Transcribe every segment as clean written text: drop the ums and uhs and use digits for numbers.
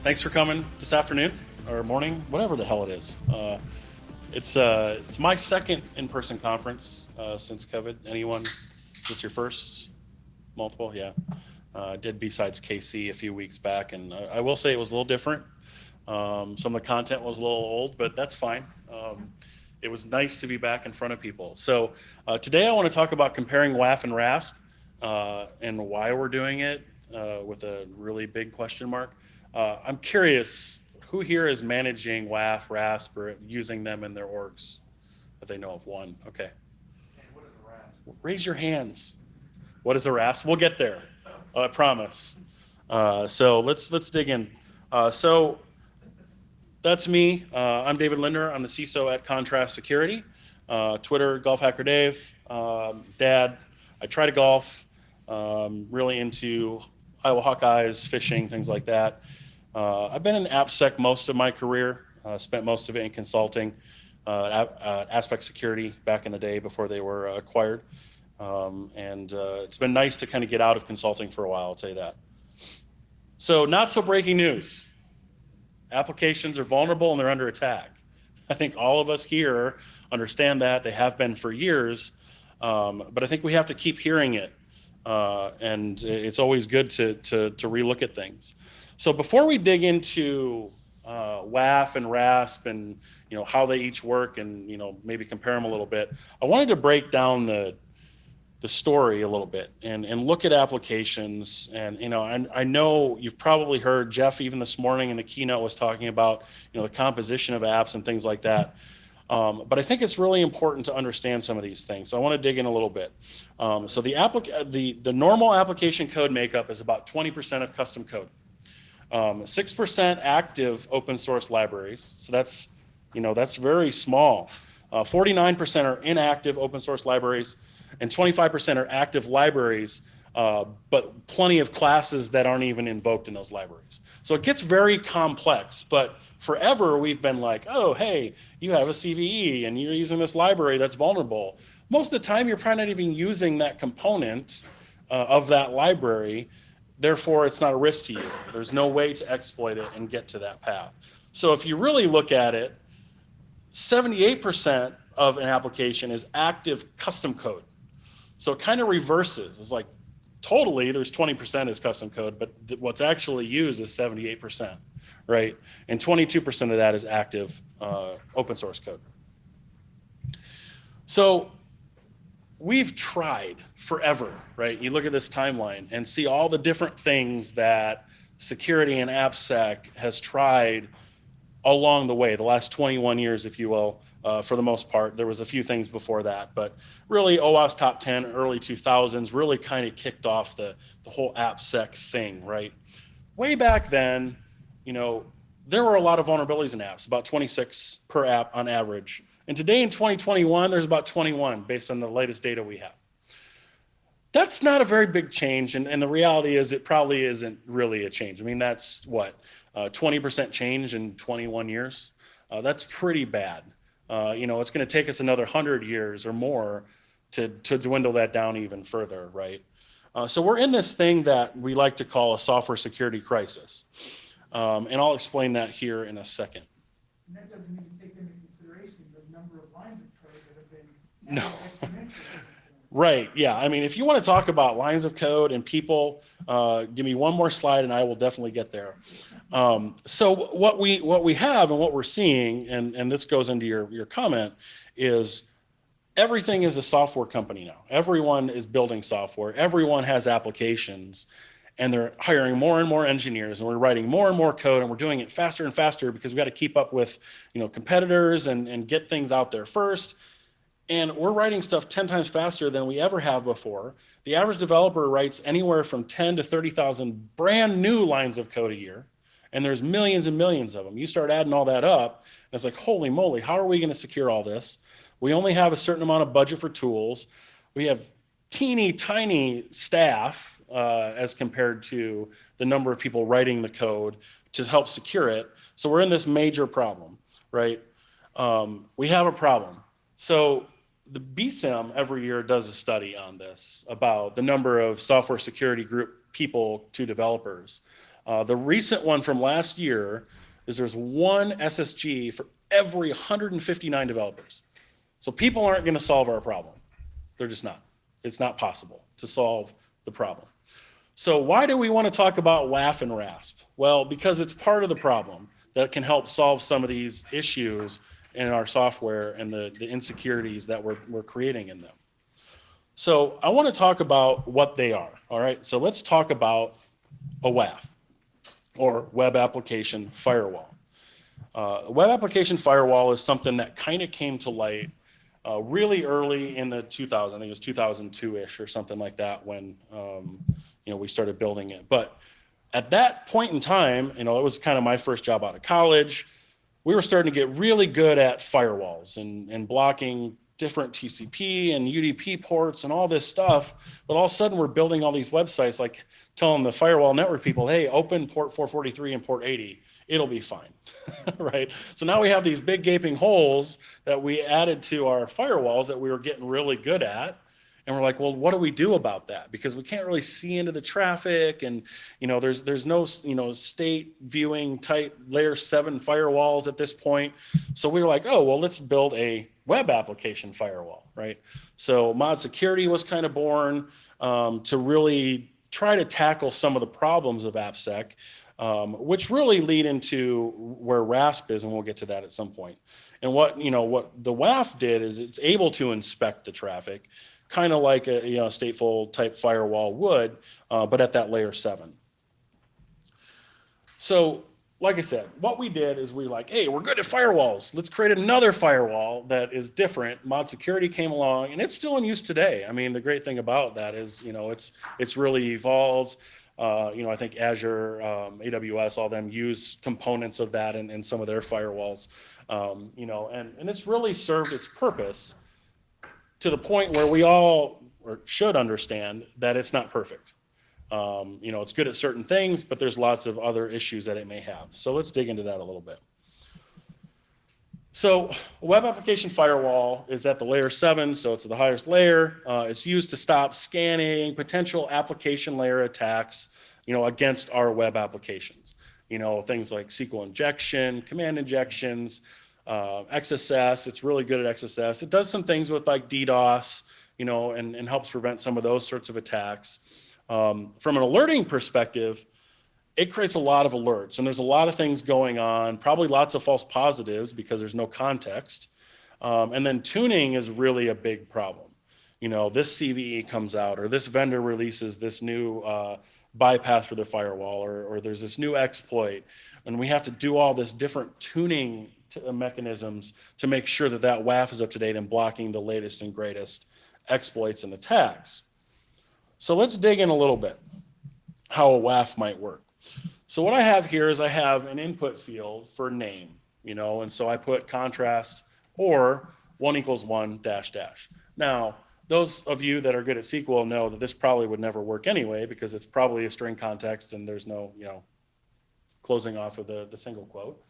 Thanks for coming this afternoon or morning, whatever the hell it is. It's my second in-person conference since COVID. Anyone? Is this your first? Multiple? Yeah. I did besides KC a few weeks back, and I will say it was a little different. Some of the content was a little old, but that's fine. It was nice to be back in front of people. So today I want to talk about comparing WAF and RASP and why we're doing it with a really big question mark. I'm curious, who here is managing WAF, RASP, or using them in their orgs that they know of? One. Okay. And what is a RASP? Raise your hands. What is a RASP? We'll get there. I promise. So let's dig in. So that's me. I'm David Linder. I'm the CISO at Contrast Security. Twitter, Golf Hacker Dave. Dad, I try to golf. Really into Iowa Hawkeyes, fishing, things like that. I've been in AppSec most of my career. Spent most of it in consulting, Aspect Security back in the day before they were acquired. It's been nice to kind of get out of consulting for a while, I'll tell you that. So not so breaking news. Applications are vulnerable and they're under attack. I think all of us here understand that. They have been for years, but I think we have to keep hearing it. And it's always good to relook at things. So before we dig into WAF and RASP and how they each work and maybe compare them a little bit, I wanted to break down the story a little bit and look at applications. And I know you've probably heard Jeff even this morning in the keynote was talking about the composition of apps and things like that. But I think it's really important to understand some of these things. So I want to dig in a little bit. So the normal application code makeup is about 20% of custom code, 6% active open source libraries. So that's very small. 49% are inactive open source libraries, and 25% are active libraries, but plenty of classes that aren't even invoked in those libraries. So it gets very complex, but forever we've been like, oh, hey, you have a CVE and you're using this library that's vulnerable. Most of the time you're probably not even using that component of that library, therefore it's not a risk to you. There's no way to exploit it and get to that path. So if you really look at it, 78% of an application is active custom code. So it kind of reverses. It's like totally there's 20% is custom code, but what's actually used is 78%, right? And 22% of that is active open source code. So we've tried forever, right? You look at this timeline and see all the different things that security and AppSec has tried along the way, the last 21 years, if you will. For the most part, there was a few things before that, but really OWASP top 10, early 2000s really kind of kicked off the whole AppSec thing, right? Way back then, there were a lot of vulnerabilities in apps, about 26 per app on average. And today in 2021, there's about 21 based on the latest data we have. That's not a very big change, and the reality is it probably isn't really a change. I mean, that's what, 20% change in 21 years? That's pretty bad. It's going to take us another 100 years or more to dwindle that down even further, right? So we're in this thing that we like to call a software security crisis. And I'll explain that here in a second. And that doesn't even take into consideration the number of lines of code that have been No. exponentially. Right, yeah. I mean, if you want to talk about lines of code and people, give me one more slide and I will definitely get there. So what we have and what we're seeing, and this goes into your comment, is everything is a software company now. Everyone is building software. Everyone has applications, and they're hiring more and more engineers, and we're writing more and more code, and we're doing it faster and faster because we got to keep up with competitors and get things out there first. And we're writing stuff 10 times faster than we ever have before. The average developer writes anywhere from 10 to 30,000 brand new lines of code a year. And there's millions and millions of them. You start adding all that up, and it's like, holy moly, how are we going to secure all this? We only have a certain amount of budget for tools. We have teeny tiny staff as compared to the number of people writing the code to help secure it. So we're in this major problem, right? We have a problem. So the BSIM every year does a study on this about the number of software security group people to developers. The recent one from last year is there's one SSG for every 159 developers. So people aren't going to solve our problem. They're just not. It's not possible to solve the problem. So why do we want to talk about WAF and RASP? Well, because it's part of the problem that can help solve some of these issues in our software and the insecurities that we're creating in them. So I want to talk about what they are, all right? So let's talk about a WAF, or Web Application Firewall. Web Application Firewall is something that kind of came to light really early in the 2000s. I think it was 2002-ish or something like that when we started building it. But at that point in time, it was kind of my first job out of college. We were starting to get really good at firewalls and blocking different TCP and UDP ports and all this stuff. But all of a sudden, we're building all these websites like telling the firewall network people, hey, open port 443 and port 80. It'll be fine, right? So now we have these big gaping holes that we added to our firewalls that we were getting really good at. And we're like, well, what do we do about that? Because we can't really see into the traffic, and there's no state viewing type layer 7 firewalls at this point. So we were like, oh, well, let's build a web application firewall, right? So mod security was kind of born to really try to tackle some of the problems of AppSec, which really lead into where RASP is, and we'll get to that at some point. And what the WAF did is it's able to inspect the traffic, kind of like a stateful type firewall would, but at that layer 7. So, like I said, what we did is we like, hey, we're good at firewalls. Let's create another firewall that is different. Mod security came along, and it's still in use today. I mean, the great thing about that is, it's really evolved. I think Azure, AWS, all them use components of that in some of their firewalls. And it's really served its purpose to the point where we all should understand that it's not perfect. It's good at certain things, but there's lots of other issues that it may have. So let's dig into that a little bit. So a web application firewall is at the layer 7, so it's the highest layer. It's used to stop scanning potential application layer attacks, against our web applications. Things like SQL injection, command injections, XSS. It's really good at XSS. It does some things with like DDoS, and helps prevent some of those sorts of attacks. From an alerting perspective, it creates a lot of alerts, and there's a lot of things going on, probably lots of false positives because there's no context. And then tuning is really a big problem. This CVE comes out, or this vendor releases this new bypass for their firewall, or there's this new exploit, and we have to do all this different tuning mechanisms to make sure that WAF is up to date and blocking the latest and greatest exploits and attacks. So let's dig in a little bit how a WAF might work. So what I have here is I have an input field for name, and so I put contrast or 1 = 1 --. Now, those of you that are good at SQL know that this probably would never work anyway, because it's probably a string context and there's no, closing off of the single quote.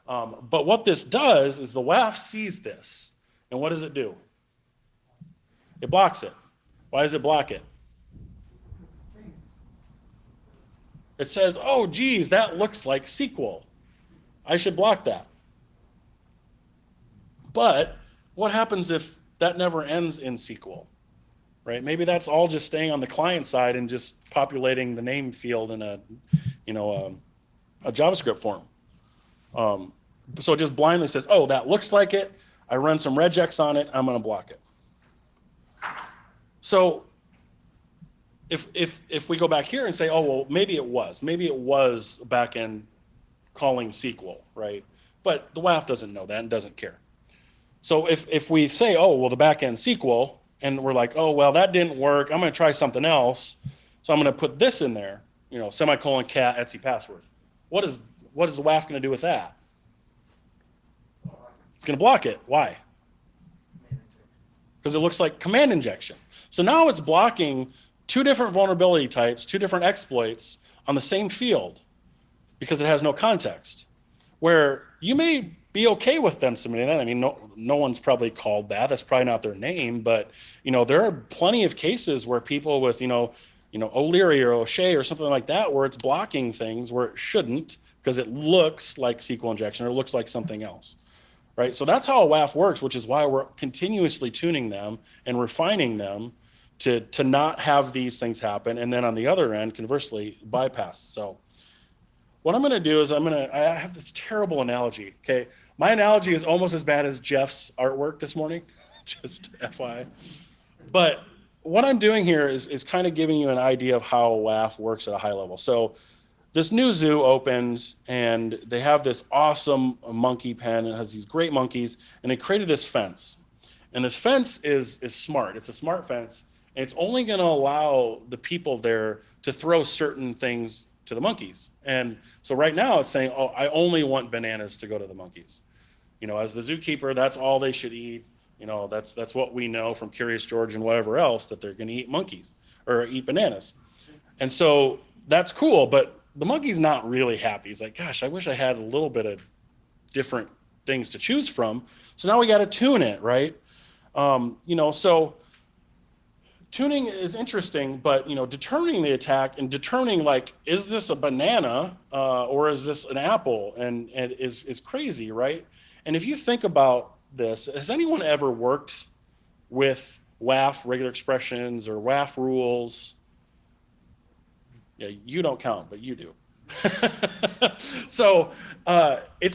But what this does is the WAF sees this, and what does it do? It blocks it. Why does it block it? It says, oh, geez, that looks like SQL. I should block that. But what happens if that never ends in SQL, right? Maybe that's all just staying on the client side and just populating the name field in a JavaScript form. So it just blindly says, oh, that looks like it. I run some regex on it. I'm going to block it. So if we go back here and say, oh, well, maybe it was backend calling SQL, right? But the WAF doesn't know that and doesn't care. So if we say, oh, well, the backend SQL, and we're like, oh, well, that didn't work. I'm going to try something else. So I'm going to put this in there, semicolon cat Etsy password. What is the WAF going to do with that? It's going to block it. Why? Because it looks like command injection. So now it's blocking 2 different vulnerability types, 2 different exploits on the same field because it has no context. Where you may be okay with them submitting that. I mean, no one's probably called that. That's probably not their name, but there are plenty of cases where people with O'Leary or O'Shea or something like that, where it's blocking things where it shouldn't because it looks like SQL injection or it looks like something else, right? So that's how a WAF works, which is why we're continuously tuning them and refining them to not have these things happen. And then on the other end, conversely, bypass. So what I'm going to do is I have this terrible analogy. Okay. My analogy is almost as bad as Jeff's artwork this morning, just FYI. But what I'm doing here is kind of giving you an idea of how a WAF works at a high level. So this new zoo opens and they have this awesome monkey pen. It has these great monkeys and they created this fence. And this fence is smart. It's a smart fence. And it's only going to allow the people there to throw certain things to the monkeys. And so right now it's saying, oh, I only want bananas to go to the monkeys. As the zookeeper, that's all they should eat. That's what we know from Curious George and whatever else, that they're going to eat monkeys or eat bananas. And so that's cool, but the monkey's not really happy. He's like, gosh, I wish I had a little bit of different things to choose from. So now we got to tune it, right? So tuning is interesting, but determining the attack and determining, like, is this a banana or is this an apple, and is crazy, right? And if you think about this, has anyone ever worked with WAF regular expressions or WAF rules? Yeah, you don't count, but you do. So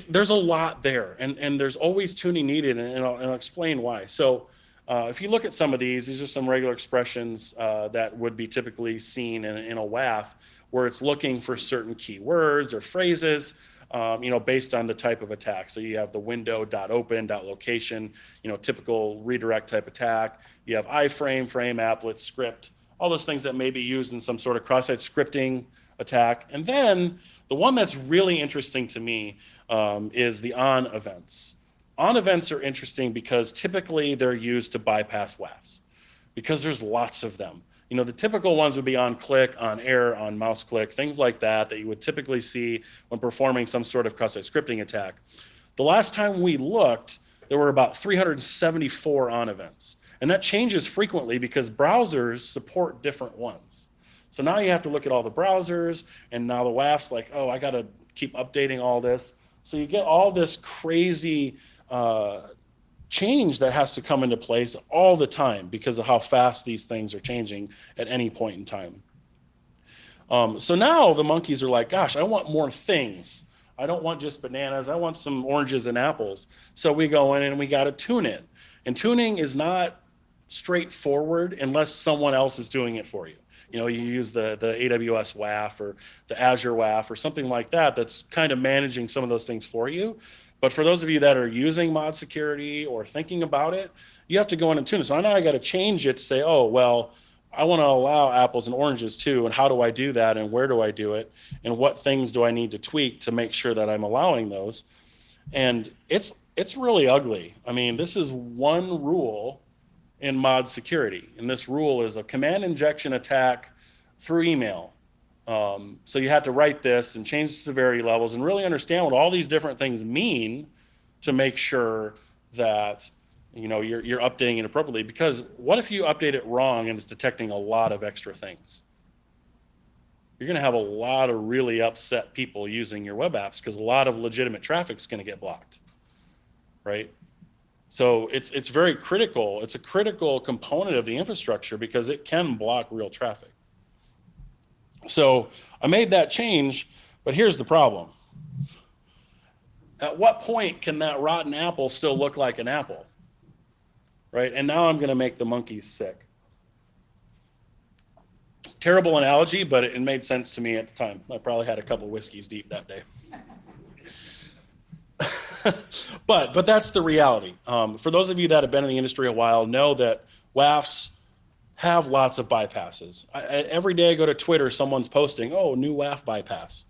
there's a lot there, and there's always tuning needed, and I'll explain why. So if you look at some of these are some regular expressions that would be typically seen in a WAF, where it's looking for certain keywords or phrases, based on the type of attack. So you have the window.open.location, typical redirect type attack. You have iframe, frame, applet, script, all those things that may be used in some sort of cross-site scripting attack. And then the one that's really interesting to me is the on events. On events are interesting because typically they're used to bypass WAFs because there's lots of them. The typical ones would be on click, on error, on mouse click, things like that you would typically see when performing some sort of cross-site scripting attack. The last time we looked, there were about 374 on events. And that changes frequently because browsers support different ones. So now you have to look at all the browsers, and now the WAF's like, oh, I got to keep updating all this. So you get all this crazy change that has to come into place all the time because of how fast these things are changing at any point in time. So now the monkeys are like, gosh, I want more things. I don't want just bananas. I want some oranges and apples. So we go in and we got to tune it. And tuning is not straightforward unless someone else is doing it for you. You use the AWS WAF or the Azure WAF or something like that that's kind of managing some of those things for you. But for those of you that are using mod security or thinking about it, you have to go in and tune it. So now I got to change it to say, oh, well, I want to allow apples and oranges too. And how do I do that? And where do I do it? And what things do I need to tweak to make sure that I'm allowing those? And it's really ugly. I mean, this is one rule in mod security. And this rule is a command injection attack through email. So you had to write this and change the severity levels and really understand what all these different things mean to make sure that you're updating it appropriately. Because what if you update it wrong and it's detecting a lot of extra things? You're going to have a lot of really upset people using your web apps because a lot of legitimate traffic is going to get blocked, right? So it's very critical. It's a critical component of the infrastructure because it can block real traffic. So I made that change, but here's the problem. At what point can that rotten apple still look like an apple? Right? And now I'm going to make the monkeys sick. It's a terrible analogy, but it made sense to me at the time. I probably had a couple whiskeys deep that day. But that's the reality. For those of you that have been in the industry a while, know that WAFs have lots of bypasses. Every day I go to Twitter, someone's posting, oh, new WAF bypass.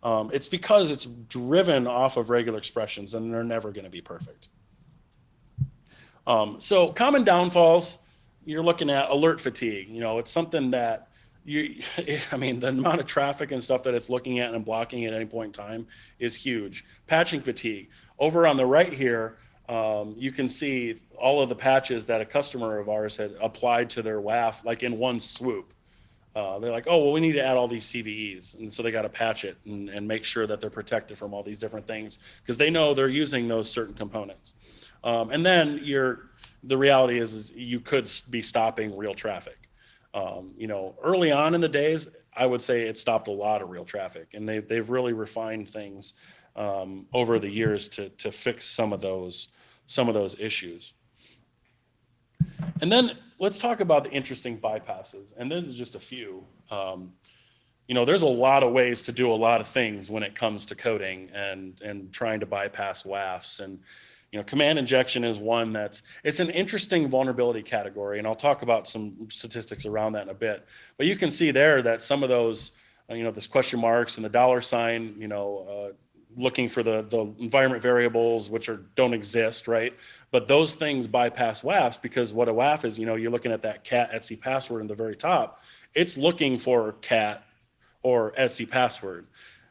It's because it's driven off of regular expressions and they're never going to be perfect. So common downfalls, you're looking at alert fatigue. It's something that the amount of traffic and stuff that it's looking at and blocking at any point in time is huge. Patching fatigue. Over on the right here, you can see all of the patches that a customer of ours had applied to their WAF, like in one swoop. They're like, oh, well, we need to add all these CVEs. And so they got to patch it and make sure that they're protected from all these different things because they know they're using those certain components. And then the reality is you could be stopping real traffic. Early on in the days, I would say it stopped a lot of real traffic, and they've really refined things over the years to fix some of those issues. And then let's talk about the interesting bypasses, and this is just a few. There's a lot of ways to do a lot of things when it comes to coding and trying to bypass WAFs. And command injection is one it's an interesting vulnerability category, and I'll talk about some statistics around that in a bit. But you can see there that some of those, this question marks and the $sign, looking for the environment variables, which don't exist, right? But those things bypass WAFs because what a WAF is, you're looking at that cat etc password in the very top. It's looking for cat or etc password.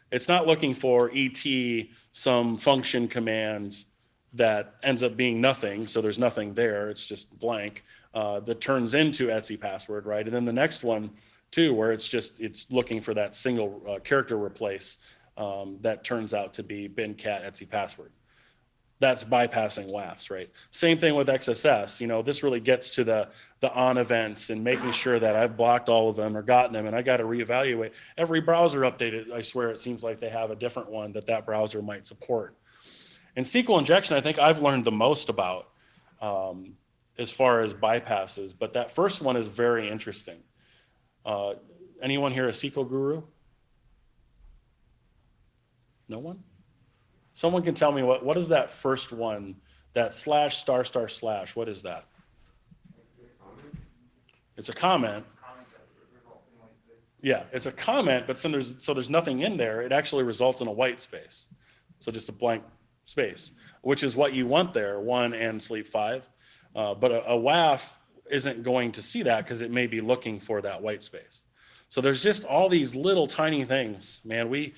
It's not looking for ET, some function command that ends up being nothing, so there's nothing there, it's just blank, that turns into etc password, right? And then the next one too, where it's looking for that single character replace that turns out to be bin cat etc password. That's bypassing WAFs, right? Same thing with XSS. This really gets to the on events and making sure that I've blocked all of them or gotten them, and I got to reevaluate. Every browser updated, I swear it seems like they have a different one that browser might support. And SQL injection, I think I've learned the most about as far as bypasses, but that first one is very interesting. Anyone here a SQL guru? No one? Someone can tell me what is that first one, that / */ / what is that? It's a comment. Yeah, it's a comment, but there's nothing in there. It actually results in a white space. So just a blank space, which is what you want there, 1 and sleep 5. But a WAF isn't going to see that because it may be looking for that white space. So there's just all these little tiny things, man. We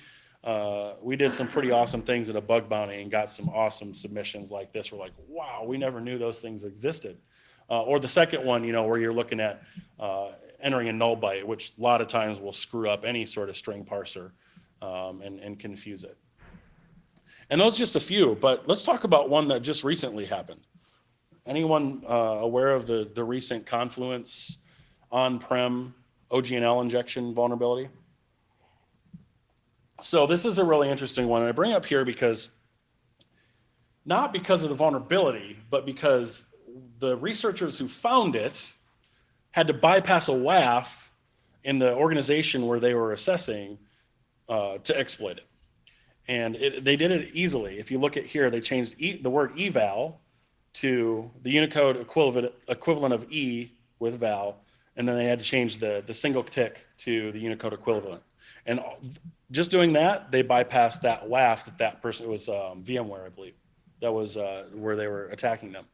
did some pretty awesome things at a bug bounty and got some awesome submissions like this. We're like, wow, we never knew those things existed. Or the second one, where you're looking at entering a null byte, which a lot of times will screw up any sort of string parser and confuse it. And those are just a few, but let's talk about one that just recently happened. Anyone aware of the recent Confluence on-prem OGNL injection vulnerability? So this is a really interesting one, and I bring it up here not because of the vulnerability, but because the researchers who found it had to bypass a WAF in the organization where they were assessing to exploit it. And they did it easily. If you look at here, they changed the word eval to the Unicode equivalent of E with val, and then they had to change the single tick to the Unicode equivalent. And just doing that, they bypassed that WAF that person, it was VMware, I believe. That was where they were attacking them.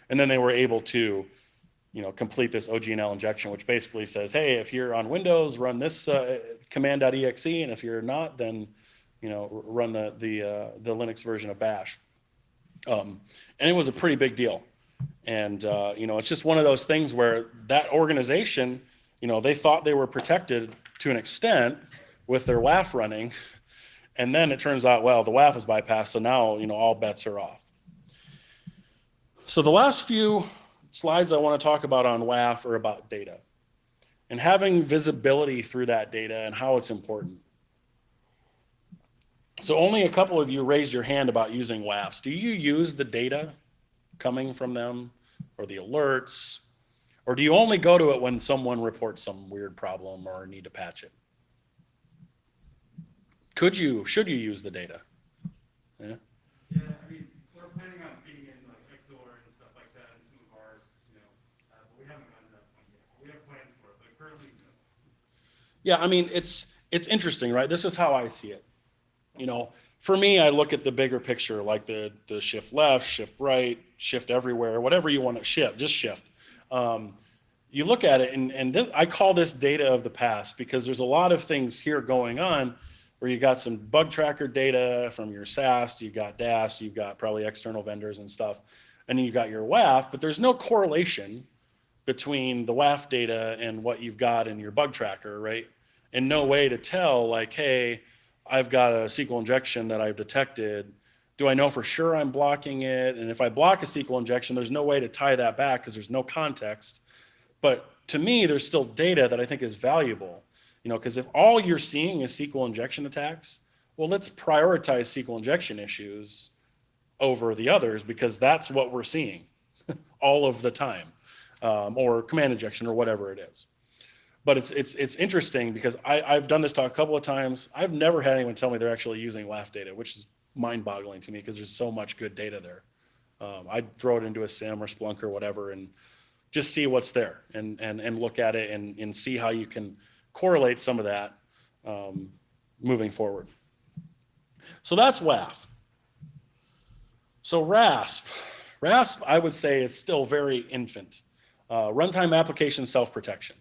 And then they were able to complete this OGNL injection, which basically says, hey, if you're on Windows, run this command.exe, and if you're not, then run the Linux version of Bash. And it was a pretty big deal. And it's just one of those things where that organization, they thought they were protected to an extent with their WAF running, and then it turns out, well, the WAF is bypassed, so now all bets are off. So the last few slides I want to talk about on WAF are about data and having visibility through that data and how it's important. So only a couple of you raised your hand about using WAFs. Do you use the data coming from them or the alerts, or do you only go to it when someone reports some weird problem or need to patch it? Should you use the data? Yeah. Yeah, we're planning on being in like XOR and stuff like that in some of ours, but we haven't gotten to that point yet. We have plans for it, but currently no. Yeah, it's interesting, right? This is how I see it. For me, I look at the bigger picture, like the shift left, shift right, shift everywhere, whatever you want to shift, just shift. You look at it, and I call this data of the past because there's a lot of things here going on where you got some bug tracker data from your SAST, you got DAS, you've got probably external vendors and stuff, and then you got your WAF, but there's no correlation between the WAF data and what you've got in your bug tracker, right? And no way to tell, like, hey, I've got a SQL injection that I've detected. Do I know for sure I'm blocking it? And if I block a SQL injection, there's no way to tie that back because there's no context. But to me, there's still data that I think is valuable, because if all you're seeing is SQL injection attacks, well, let's prioritize SQL injection issues over the others because that's what we're seeing all of the time, or command injection or whatever it is. But it's interesting because I've done this talk a couple of times. I've never had anyone tell me they're actually using WAF data, which is mind-boggling to me because there's so much good data there. I'd throw it into a SIM or Splunk or whatever and just see what's there and look at it and see how you can correlate some of that moving forward. So that's WAF. So RASP. RASP, I would say, is still very infant. Runtime application self-protection.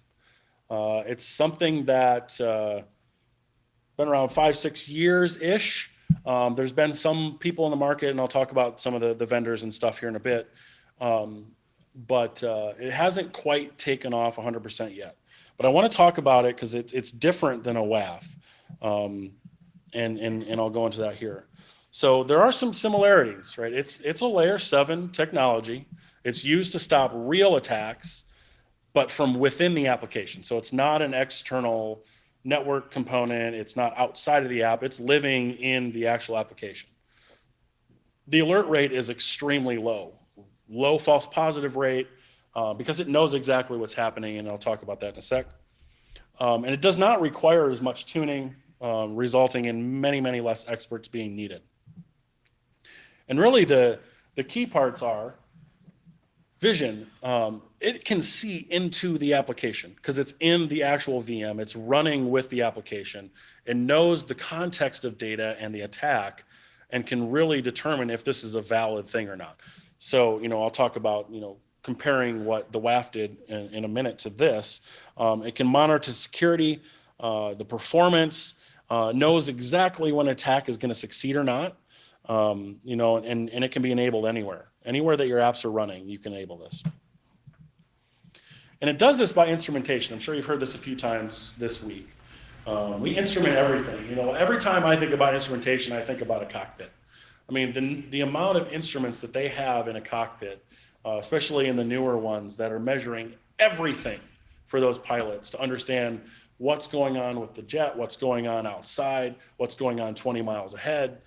It's something that been around 5-6 years-ish. There's been some people in the market, and I'll talk about some of the vendors and stuff here in a bit, but it hasn't quite taken off 100% yet. But I want to talk about it because it's different than a WAF, and I'll go into that here. So there are some similarities, right? It's a layer 7 technology. It's used to stop real attacks, but from within the application. So it's not an external network component. It's not outside of the app. It's living in the actual application. The alert rate is extremely low false positive rate, because it knows exactly what's happening, and I'll talk about that in a sec. And it does not require as much tuning, resulting in many, many less experts being needed. And really the key parts are vision. It can see into the application because it's in the actual VM. It's running with the application. It knows the context of data and the attack and can really determine if this is a valid thing or not. So, I'll talk about, comparing what the WAF did in a minute to this. It can monitor security, the performance, knows exactly when an attack is going to succeed or not. And it can be enabled anywhere. Anywhere that your apps are running, you can enable this. And it does this by instrumentation. I'm sure you've heard this a few times this week. We instrument everything. Every time I think about instrumentation, I think about a cockpit. I mean, the amount of instruments that they have in a cockpit, especially in the newer ones that are measuring everything for those pilots to understand what's going on with the jet, what's going on outside, what's going on 20 miles ahead,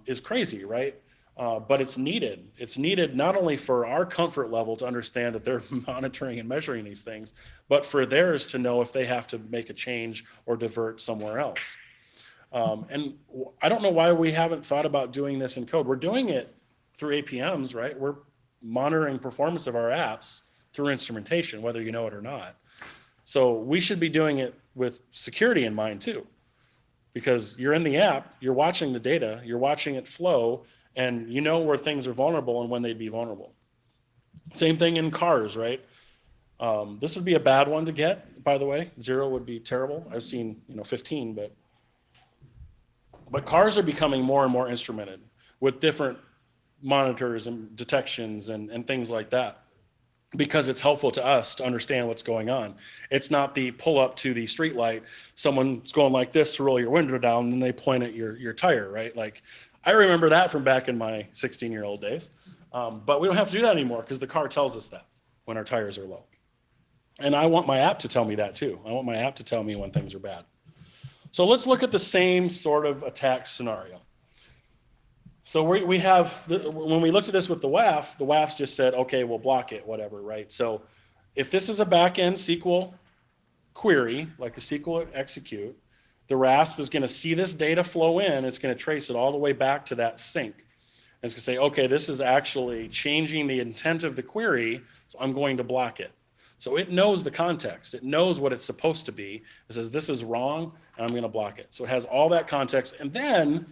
is crazy, right? But it's needed. It's needed not only for our comfort level to understand that they're monitoring and measuring these things, but for theirs to know if they have to make a change or divert somewhere else. And I don't know why we haven't thought about doing this in code. We're doing it through APMs, right? We're monitoring performance of our apps through instrumentation, whether you know it or not. So we should be doing it with security in mind too, because you're in the app, you're watching the data, you're watching it flow, and you know where things are vulnerable and when they'd be vulnerable. Same thing in cars, right? This would be a bad one to get, by the way. 0 would be terrible. I've seen 15, but cars are becoming more and more instrumented with different monitors and detections and things like that, because it's helpful to us to understand what's going on. It's not the pull up to the street light, someone's going like this to roll your window down, and then they point at your tire, right? Like, I remember that from back in my 16-year-old days. But we don't have to do that anymore because the car tells us that when our tires are low. And I want my app to tell me that too. I want my app to tell me when things are bad. So let's look at the same sort of attack scenario. So we have, when we looked at this with the WAFs just said, okay, we'll block it, whatever, right? So if this is a back-end SQL query, like a SQL execute, the RASP is going to see this data flow in. It's going to trace it all the way back to that sink. And it's going to say, okay, this is actually changing the intent of the query, so I'm going to block it. So it knows the context. It knows what it's supposed to be. It says, this is wrong, and I'm going to block it. So it has all that context. And then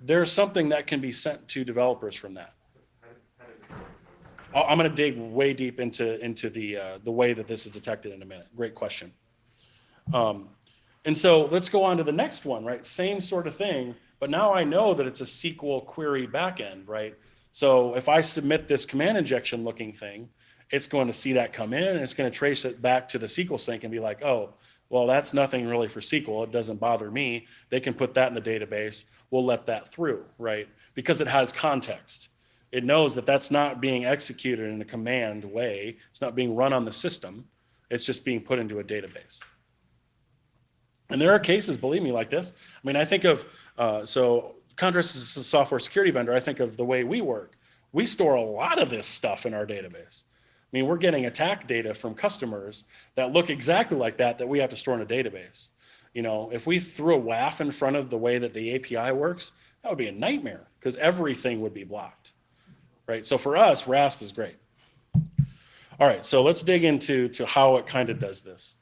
there's something that can be sent to developers from that. I'm going to dig way deep into the way that this is detected in a minute. Great question. And so let's go on to the next one, right? Same sort of thing, but now I know that it's a SQL query backend, right? So if I submit this command injection looking thing, it's going to see that come in, and it's going to trace it back to the SQL sink and be like, oh, well, that's nothing really for SQL. It doesn't bother me. They can put that in the database. We'll let that through, right? Because it has context. It knows that that's not being executed in a command way. It's not being run on the system. It's just being put into a database. And there are cases, believe me, like this. I mean, I think of, so Contrast is a software security vendor. I think of the way we work. We store a lot of this stuff in our database. I mean, we're getting attack data from customers that look exactly like that we have to store in a database. You know, if we threw a WAF in front of the way that the API works, that would be a nightmare because everything would be blocked, right? So for us, RASP is great. All right, so let's dig into how it kind of does this.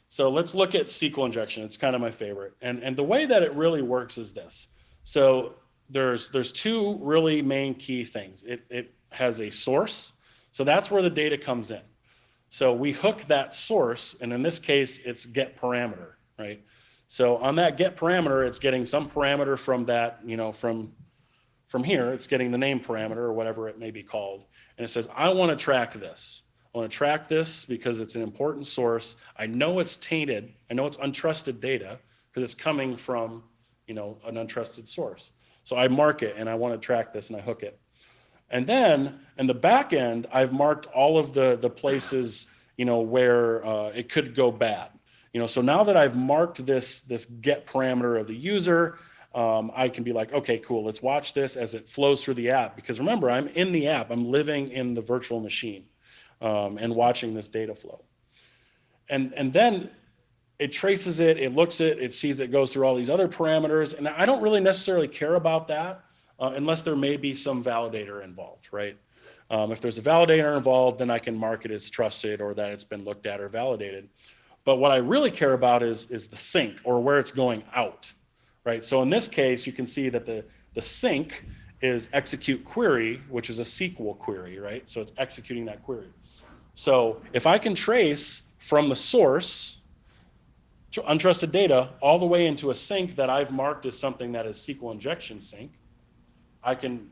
So let's look at SQL injection. It's kind of my favorite. And the way that it really works is this. So there's two really main key things. It has a source. So that's where the data comes in. So we hook that source, and in this case, it's get parameter, right? So on that get parameter, it's getting some parameter from that, you know, from here, it's getting the name parameter or whatever it may be called. And it says, I want to track this. I want to track this because it's an important source. I know it's tainted. I know it's untrusted data because it's coming from, you know, an untrusted source. So I mark it and I want to track this and I hook it. And then in the back end, I've marked all of the places, you know, where it could go bad. You know, so now that I've marked this get parameter of the user, I can be like, okay, cool, let's watch this as it flows through the app. Because remember, I'm in the app, I'm living in the virtual machine and watching this data flow. And then it traces it, it looks at it, it sees that it goes through all these other parameters. And I don't really necessarily care about that unless there may be some validator involved, right? If there's a validator involved, then I can mark it as trusted or that it's been looked at or validated. But what I really care about is the sink or where it's going out, right? So in this case, you can see that the sink is execute query, which is a SQL query, right? So it's executing that query. So if I can trace from the source, untrusted data, all the way into a sink that I've marked as something that is SQL injection sink, I can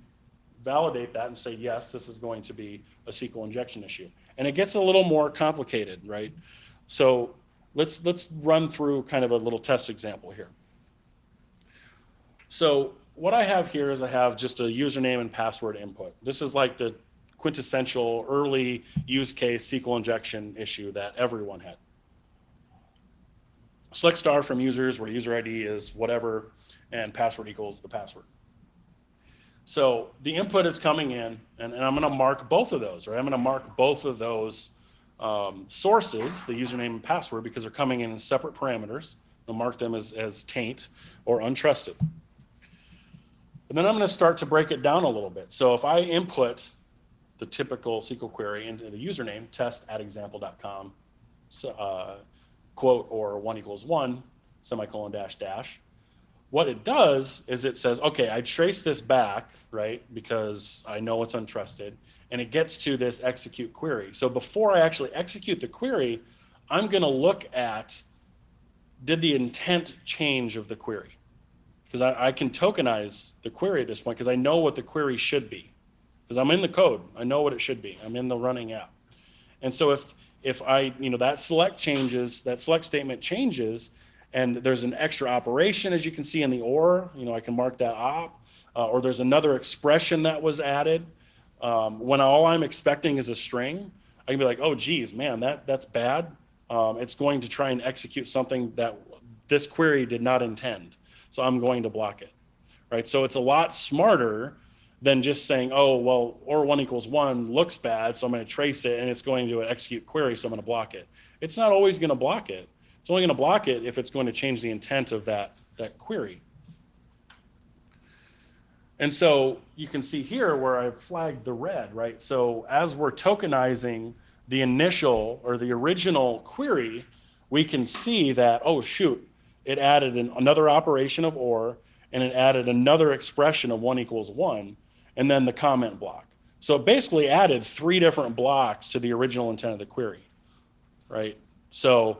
validate that and say, yes, this is going to be a SQL injection issue. And it gets a little more complicated, right? So let's run through kind of a little test example here. So what I have here is I have just a username and password input. This is like the quintessential early use case SQL injection issue that everyone had. Select star from users where user ID is whatever and password equals the password. So the input is coming in and I'm going to mark both of those, right? I'm going to mark both of those sources, the username and password, because they're coming in separate parameters. I'll mark them as taint or untrusted. And then I'm going to start to break it down a little bit. So if I input the typical SQL query into the username, test@example.com, quote, or 1 = 1, ;; what it does is it says, okay, I trace this back, right, because I know it's untrusted, and it gets to this execute query. So before I actually execute the query, I'm going to look at, did the intent change of the query? Because I can tokenize the query at this point because I know what the query should be. Because I'm in the code, I know what it should be. I'm in the running app. And so if I, you know, that select changes, that select statement changes, and there's an extra operation, as you can see in the or, you know, I can mark that op, or there's another expression that was added. When all I'm expecting is a string, I can be like, oh, geez, man, that's bad. It's going to try and execute something that this query did not intend. So I'm going to block it, right? So it's a lot smarter than just saying, oh, well, or 1 = 1 looks bad, so I'm going to trace it, and it's going to execute query, so I'm going to block it. It's not always going to block it. It's only going to block it if it's going to change the intent of that query. And so you can see here where I've flagged the red, right? So as we're tokenizing the initial or the original query, we can see that, oh, shoot, it added another operation of or, and it added another expression of 1 = 1, and then the comment block. So it basically added 3 different blocks to the original intent of the query, right? So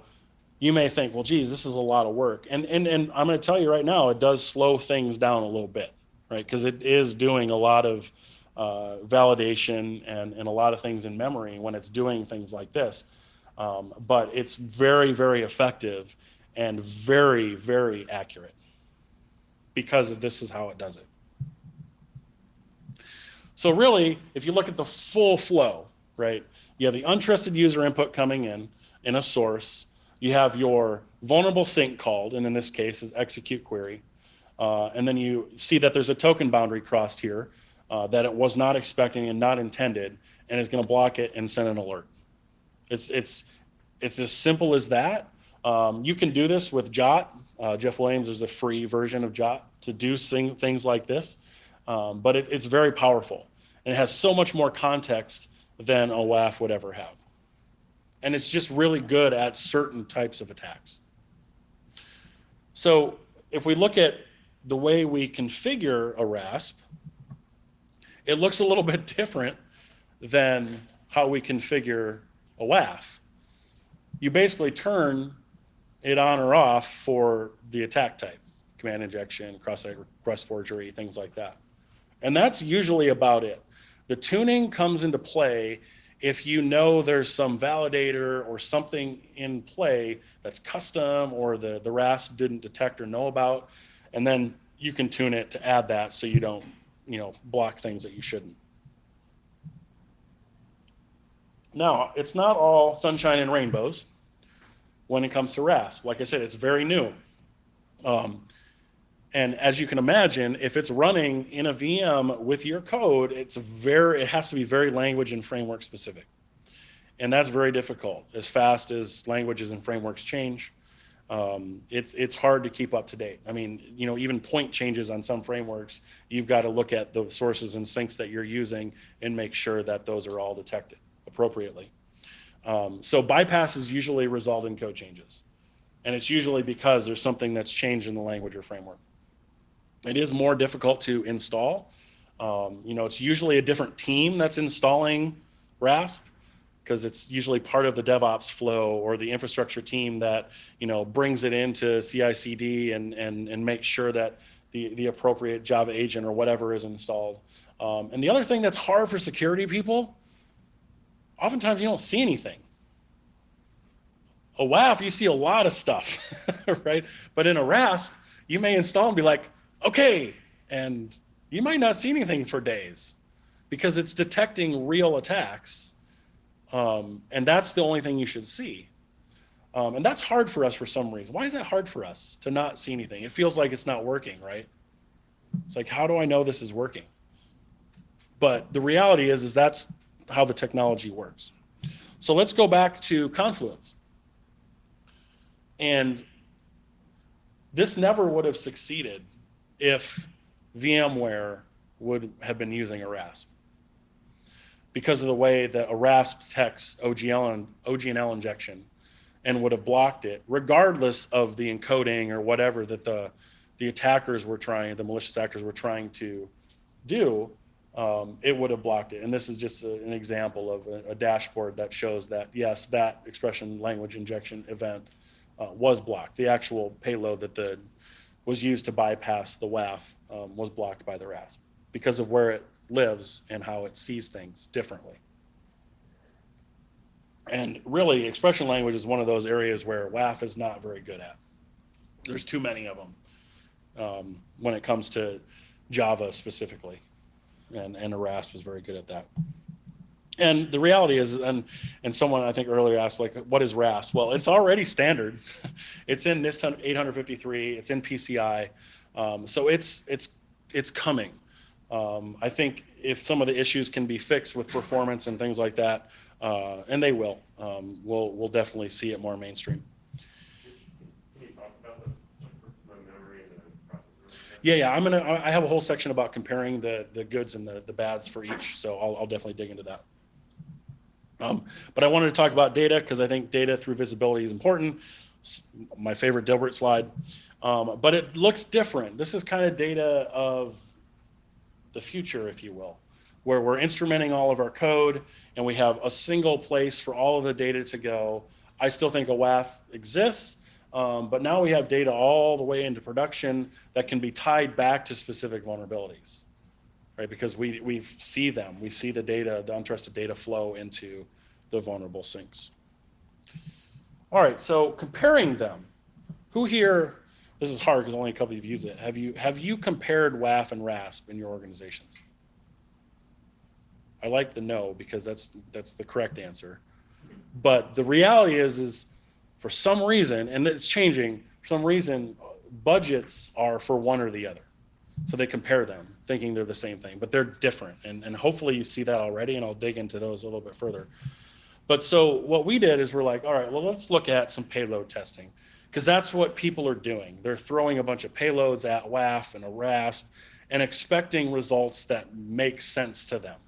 you may think, well, geez, this is a lot of work. And I'm going to tell you right now, it does slow things down a little bit, right? Because it is doing a lot of validation and a lot of things in memory when it's doing things like this. But it's very, very effective and very, very accurate because this is how it does it. So really, if you look at the full flow, right, you have the untrusted user input coming in a source. You have your vulnerable sync called, and in this case is execute query. And then you see that there's a token boundary crossed here that it was not expecting and not intended, and it's going to block it and send an alert. It's as simple as that. You can do this with Jot. Jeff Williams is a free version of Jot to do things like this, but it's very powerful. And it has so much more context than a WAF would ever have. And it's just really good at certain types of attacks. So if we look at the way we configure a RASP, it looks a little bit different than how we configure a WAF. You basically turn it on or off for the attack type, command injection, cross-site request forgery, things like that. And that's usually about it. The tuning comes into play if you know there's some validator or something in play that's custom or the RASP didn't detect or know about, and then you can tune it to add that so you don't, block things that you shouldn't. Now, it's not all sunshine and rainbows when it comes to RASP. Like I said, it's very new. And as you can imagine, if it's running in a VM with your code, it has to be very language and framework specific. And that's very difficult. As fast as languages and frameworks change, it's hard to keep up to date. I mean, even point changes on some frameworks, you've got to look at the sources and syncs that you're using and make sure that those are all detected appropriately. So bypasses usually result in code changes. And it's usually because there's something that's changed in the language or framework. It is more difficult to install. It's usually a different team that's installing RASP because it's usually part of the DevOps flow or the infrastructure team that, brings it into CI/CD and makes sure that the appropriate Java agent or whatever is installed. And the other thing that's hard for security people, oftentimes you don't see anything. A WAF, you see a lot of stuff, right? But in a RASP, you may install and be like, okay, and you might not see anything for days because it's detecting real attacks, and that's the only thing you should see. And that's hard for us for some reason. Why is that hard for us to not see anything? It feels like it's not working, right? It's like, how do I know this is working? But the reality is that's how the technology works. So let's go back to Confluence. And this never would have succeeded if VMware would have been using a RASP because of the way that a RASP detects OG&L injection and would have blocked it regardless of the encoding or whatever that the attackers were trying, the malicious actors were trying to do, it would have blocked it. And this is just an example of a dashboard that shows that, yes, that expression language injection event was blocked. The actual payload that was used to bypass the WAF was blocked by the RASP because of where it lives and how it sees things differently. And really, expression language is one of those areas where WAF is not very good at. There's too many of them when it comes to Java specifically, and a RASP is very good at that. And the reality is, and someone I think earlier asked, like, what is RASP? Well, it's already standard. It's in NIST 853. It's in PCI. So it's coming. I think if some of the issues can be fixed with performance and things like that, and they will, we'll definitely see it more mainstream. Can you talk about the memory and the processor? Yeah. I have a whole section about comparing the goods and the bads for each. So I'll definitely dig into that. But I wanted to talk about data because I think data through visibility is important. It's my favorite Dilbert slide. But it looks different. This is kind of data of the future, if you will, where we're instrumenting all of our code and we have a single place for all of the data to go. I still think a WAF exists, but now we have data all the way into production that can be tied back to specific vulnerabilities. right? Because we see them, we see the data, the untrusted data flow into the vulnerable sinks. All right, so comparing them, who here, this is hard because only a couple of you use it. Have you compared WAF and RASP in your organizations? I like the no because that's the correct answer. But the reality is for some reason, and it's changing, for some reason, budgets are for one or the other. So they compare them, thinking they're the same thing, but they're different. And hopefully you see that already, and I'll dig into those a little bit further. But so what we did is we're like, all right, well, let's look at some payload testing, because that's what people are doing. They're throwing a bunch of payloads at WAF and a RASP and expecting results that make sense to them.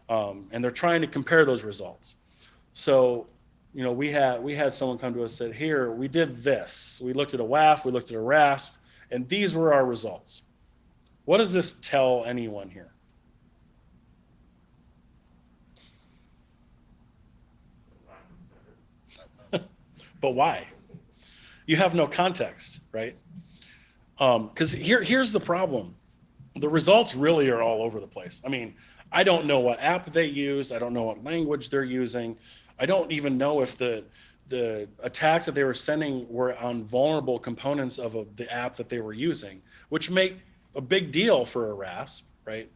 And they're trying to compare those results. So, you know, we had someone come to us and said, here, we did this. We looked at a WAF, we looked at a RASP, and these were our results. What does this tell anyone here? But why? You have no context, right? Because here's the problem. The results really are all over the place. I mean, I don't know what app they use. I don't know what language they're using. I don't even know if the attacks that they were sending were on vulnerable components of the app that they were using, which make a big deal for a RASP, right?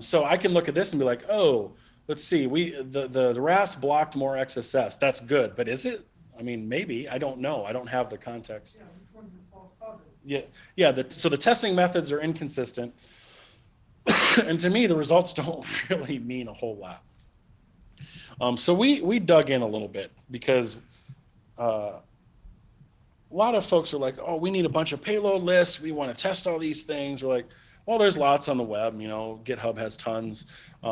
So I can look at this and be like, oh, let's see, the RASP blocked more XSS. That's good, but is it? I mean, maybe. I don't know. I don't have the context. Yeah, which one's the false positive? Yeah. So the testing methods are inconsistent, and to me, the results don't really mean a whole lot. So we dug in a little bit because a lot of folks are like, oh, we need a bunch of payload lists. We want to test all these things. We're like, well, there's lots on the web. You know, GitHub has tons.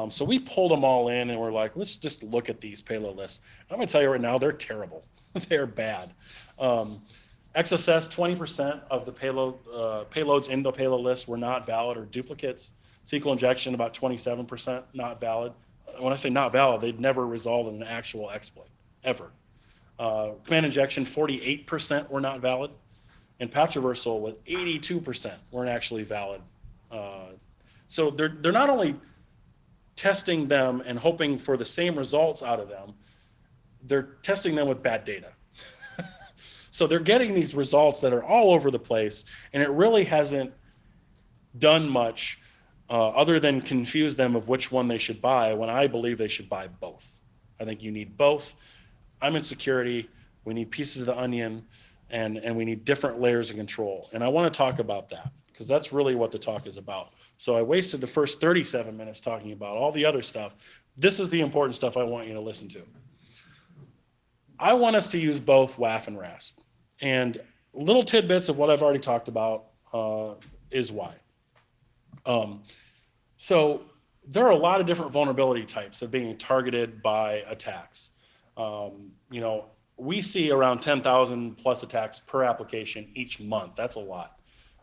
So we pulled them all in, and we're like, let's just look at these payload lists. I'm going to tell you right now, they're terrible. They're bad. XSS, 20% of the payloads in the payload list were not valid or duplicates. SQL injection, about 27% not valid. When I say not valid, they'd never resulted in an actual exploit, ever. Command injection, 48% were not valid. And patch reversal with 82% weren't actually valid. So they're not only testing them and hoping for the same results out of them, they're testing them with bad data. So they're getting these results that are all over the place, and it really hasn't done much other than confuse them of which one they should buy, when I believe they should buy both. I think you need both. I'm in security. We need pieces of the onion, and we need different layers of control. And I want to talk about that, because that's really what the talk is about. So I wasted the first 37 minutes talking about all the other stuff. This is the important stuff I want you to listen to. I want us to use both WAF and RASP. And little tidbits of what I've already talked about is why. So there are a lot of different vulnerability types that are being targeted by attacks. You know, we see around 10,000 plus attacks per application each month. That's a lot.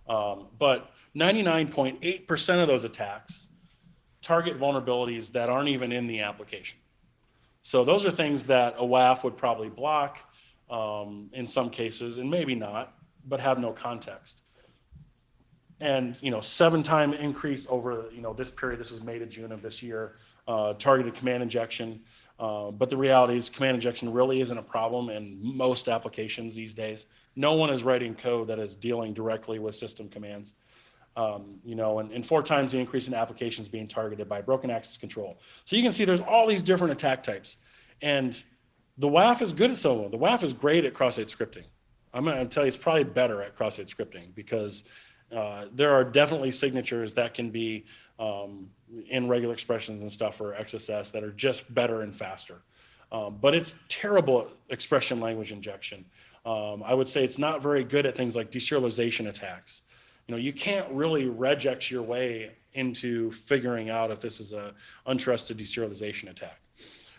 But 99.8% of those attacks target vulnerabilities that aren't even in the application. So those are things that a WAF would probably block in some cases, and maybe not, but have no context. And, you know, 7-time increase over, you know, this period, this was May to June of this year, targeted command injection. But the reality is command injection really isn't a problem in most applications these days. No one is writing code that is dealing directly with system commands. You know, and 4 times the increase in applications being targeted by broken access control. So you can see there's all these different attack types. And the WAF is good at some of them. The WAF is great at cross-site scripting. I'm going to tell you it's probably better at cross-site scripting, because there are definitely signatures that can be in regular expressions and stuff for XSS that are just better and faster. But it's terrible at expression language injection. I would say it's not very good at things like deserialization attacks. You know, you can't really regex your way into figuring out if this is a untrusted deserialization attack,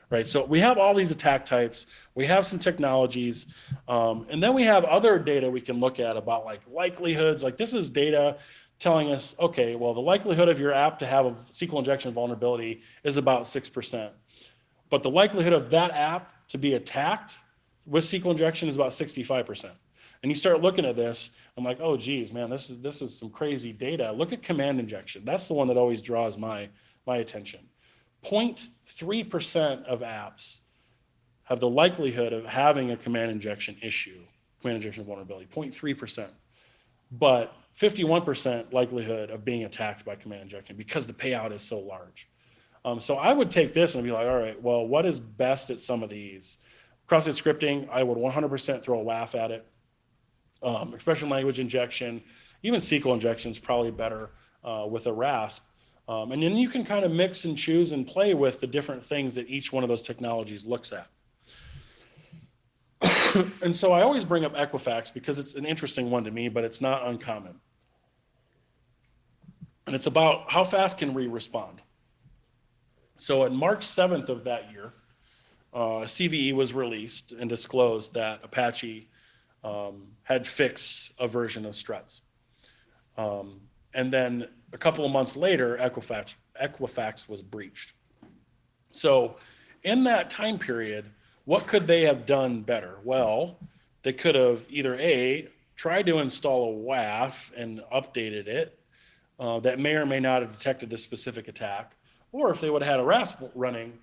right? So we have all these attack types, we have some technologies, and then we have other data we can look at about like likelihoods. Like this is data telling us, okay, well, the likelihood of your app to have a SQL injection vulnerability is about 6%. But the likelihood of that app to be attacked with SQL injection is about 65%. And you start looking at this, I'm like, oh geez, man, this is some crazy data. Look at command injection. That's the one that always draws my attention. 0.3% of apps have the likelihood of having a command injection issue, command injection vulnerability, 0.3%. But 51% likelihood of being attacked by command injection because the payout is so large. So I would take this and be like, all right, well, what is best at some of these? Cross-site scripting, I would 100% throw a WAF at it. Expression language injection, even SQL injection is probably better with a RASP. And then you can kind of mix and choose and play with the different things that each one of those technologies looks at. And so I always bring up Equifax because it's an interesting one to me, but it's not uncommon. And it's about how fast can we respond. So on March 7th of that year, a CVE was released and disclosed that Apache had fixed a version of Struts. And then a couple of months later, Equifax was breached. So in that time period, what could they have done better? Well, they could have either A, tried to install a WAF and updated it that may or may not have detected this specific attack, or if they would have had a RASP running,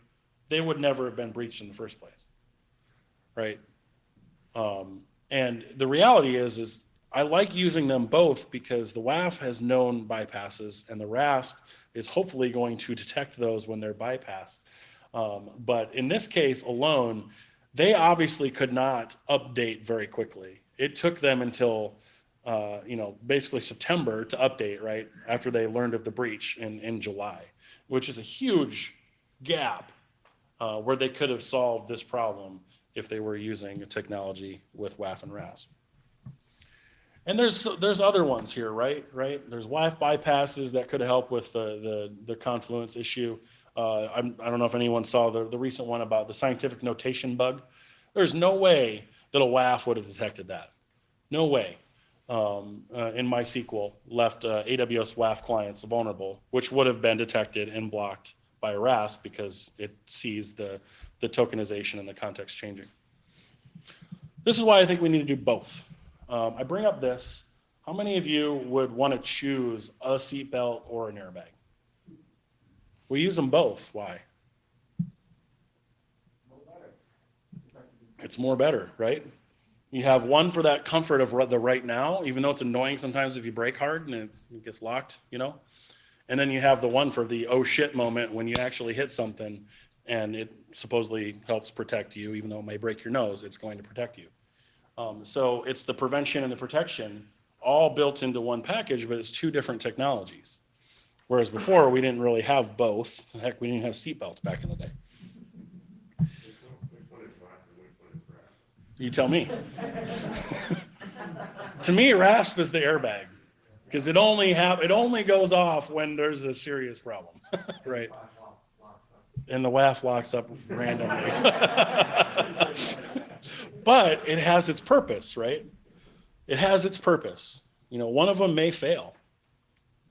they would never have been breached in the first place, right? And the reality is I like using them both because the WAF has known bypasses and the RASP is hopefully going to detect those when they're bypassed. But in this case alone, they obviously could not update very quickly. It took them until, basically September to update, right? After they learned of the breach in July, which is a huge gap where they could have solved this problem if they were using a technology with WAF and RASP. And there's other ones here, right? There's WAF bypasses that could help with the confluence issue. I don't know if anyone saw the recent one about the scientific notation bug. There's no way that a WAF would have detected that. No way. In MySQL left AWS WAF clients vulnerable, which would have been detected and blocked by a RASP because it sees the tokenization and the context changing. This is why I think we need to do both. I bring up this. How many of you would want to choose a seatbelt or an airbag? We use them both. Why? It's more better, right? You have one for that comfort of the right now, even though it's annoying sometimes if you brake hard and it gets locked, And then you have the one for the oh shit moment when you actually hit something and it supposedly helps protect you, even though it may break your nose, it's going to protect you. So it's the prevention and the protection all built into one package, but it's two different technologies. Whereas before, we didn't really have both. Heck, we didn't have seatbelts back in the day. You tell me. To me, RASP is the airbag because it only goes off when there's a serious problem, right? And the WAF locks up randomly. But it has its purpose, right? It has its purpose. One of them may fail.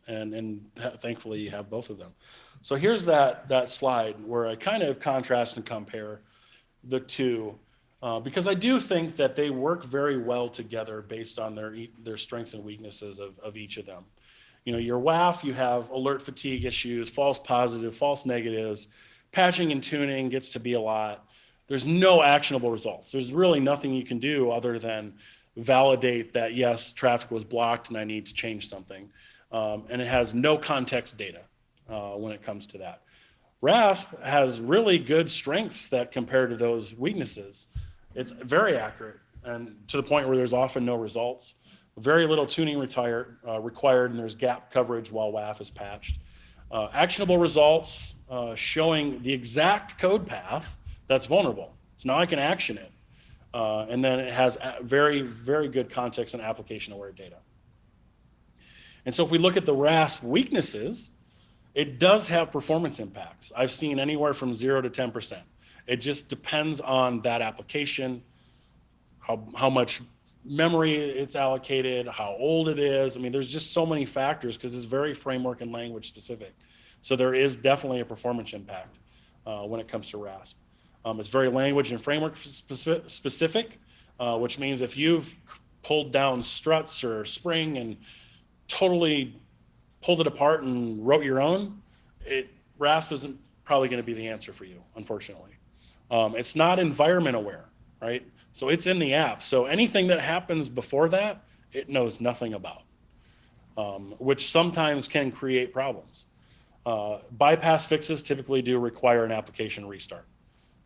And thankfully you have both of them. So here's that slide where I kind of contrast and compare the two because I do think that they work very well together based on their strengths and weaknesses of each of them. Your WAF, you have alert fatigue issues, false positive, false negatives, patching and tuning gets to be a lot. There's no actionable results. There's really nothing you can do other than validate that, yes, traffic was blocked and I need to change something. And it has no context data when it comes to that. RASP has really good strengths that compare to those weaknesses. It's very accurate and to the point where there's often no results. Very little tuning required and there's gap coverage while WAF is patched. Actionable results showing the exact code path that's vulnerable. So now I can action it. And then it has very, very good context and application aware data. And so if we look at the RASP weaknesses, it does have performance impacts. I've seen anywhere from 0 to 10%. It just depends on that application, how much memory it's allocated, how old it is. I mean, there's just so many factors because it's very framework and language specific. So there is definitely a performance impact when it comes to RASP. It's very language and framework specific, which means if you've pulled down struts or spring and totally pulled it apart and wrote your own, RASP isn't probably going to be the answer for you, unfortunately. It's not environment aware, right? So it's in the app. So anything that happens before that, it knows nothing about, which sometimes can create problems. Bypass fixes typically do require an application restart,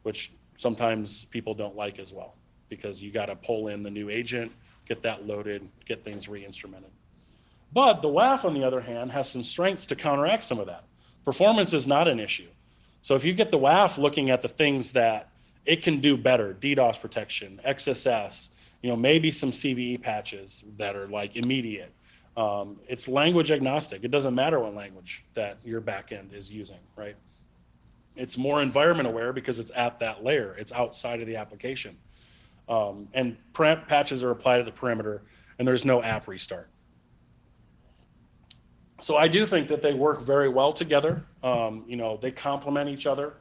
which sometimes people don't like as well, because you got to pull in the new agent, get that loaded, get things re-instrumented. But the WAF, on the other hand, has some strengths to counteract some of that. Performance is not an issue. So if you get the WAF looking at the things that it can do better, DDoS protection, XSS, maybe some CVE patches that are like immediate. It's language agnostic. It doesn't matter what language that your backend is using, right? It's more environment aware because it's at that layer. It's outside of the application. And patches are applied to the perimeter, and there's no app restart. So I do think that they work very well together. They complement each other.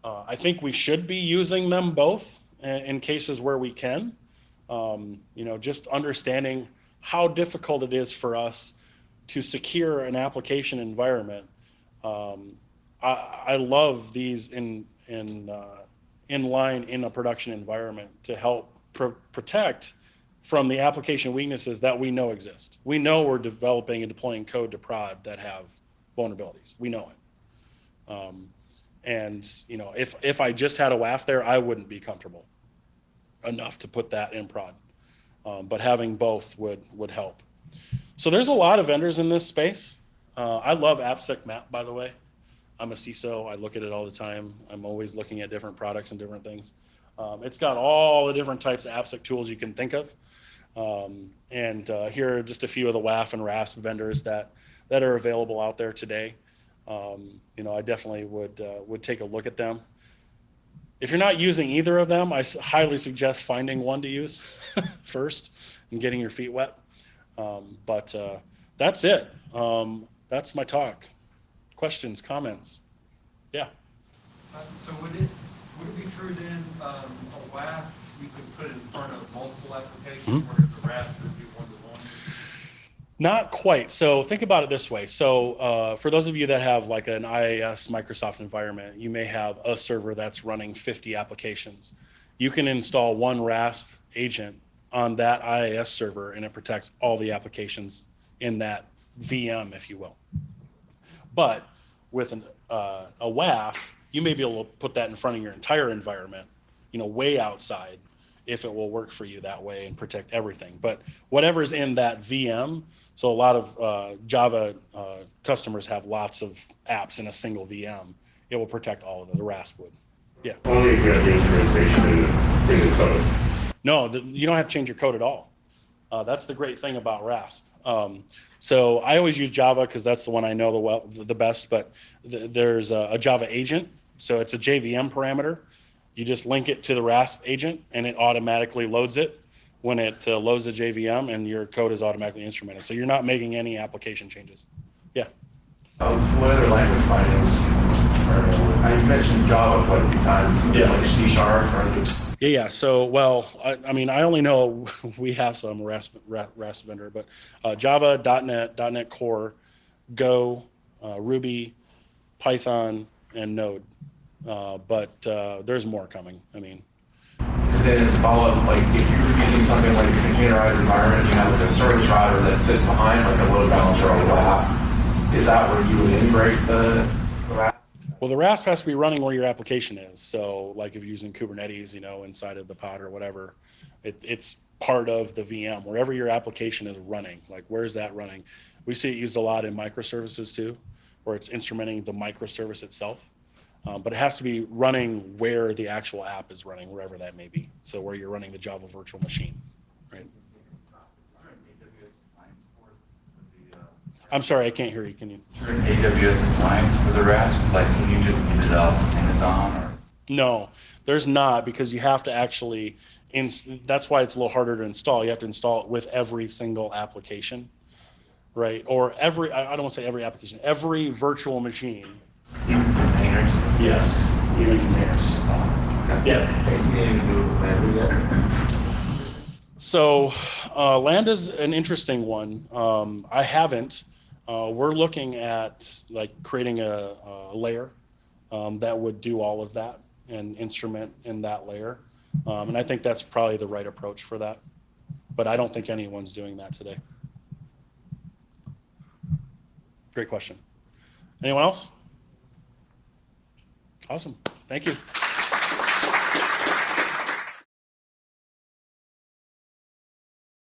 I think we should be using them both in cases where we can. Just understanding how difficult it is for us to secure an application environment. I love these in line in a production environment to help protect from the application weaknesses that we know exist. We know we're developing and deploying code to prod that have vulnerabilities. We know it. If I just had a WAF there, I wouldn't be comfortable enough to put that in prod. But having both would help. So there's a lot of vendors in this space. I love AppSec Map, by the way. I'm a CISO. I look at it all the time. I'm always looking at different products and different things. It's got all the different types of AppSec tools you can think of. Here are just a few of the WAF and RASP vendors that are available out there today. I definitely would take a look at them. If you're not using either of them, I highly suggest finding one to use first and getting your feet wet. But that's it. That's my talk. Questions, comments? Yeah. So would it be true then, a WAF, you could put it in front of multiple applications, whereas the RASP would be one-to-one? Not quite. So think about it this way. So for those of you that have like an IaaS Microsoft environment, you may have a server that's running 50 applications. You can install one RASP agent on that IaaS server, and it protects all the applications in that VM, if you will. But with a WAF, you may be able to put that in front of your entire environment, way outside, if it will work for you that way and protect everything. But whatever's in that VM, so a lot of Java customers have lots of apps in a single VM. It will protect all of them, the RASP would. Yeah. Only if you have the instrumentation in the code. No, you don't have to change your code at all. That's the great thing about RASP. So I always use Java because that's the one I know the best, but there's a Java agent. So it's a JVM parameter. You just link it to the RASP agent and it automatically loads it when it loads the JVM, and your code is automatically instrumented. So you're not making any application changes. Yeah. What other language bindings? You mentioned Java quite a few times. Yeah. Like C# or Yeah. So, I only know we have some RASP vendor, but Java, .NET Core, Go, Ruby, Python, and Node. But there's more coming. And then to follow up, like if you're using something like a containerized environment, you have like a service router that sits behind like a load balancer or a WAF. Is that where you would integrate the RASP? Well, the RASP has to be running where your application is. So like if you're using Kubernetes, inside of the pod or whatever, it's part of the VM, wherever your application is running. Like where's that running? We see it used a lot in microservices too, where it's instrumenting the microservice itself. But it has to be running where the actual app is running, wherever that may be. So where you're running the Java virtual machine, right? I'm sorry, I can't hear you. Can you? Is there an AWS appliance for the RASP? Like, can you just get it off Amazon or? No, there's not, because you have to actually, that's why it's a little harder to install. You have to install it with every single application, right? Or I don't want to say every application, every virtual machine. Even containers? Yes, even containers. Oh, okay. Yeah. So land is an interesting one. I haven't. We're looking at like creating a layer that would do all of that and instrument in that layer. And I think that's probably the right approach for that. But I don't think anyone's doing that today. Great question. Anyone else? Awesome. Thank you.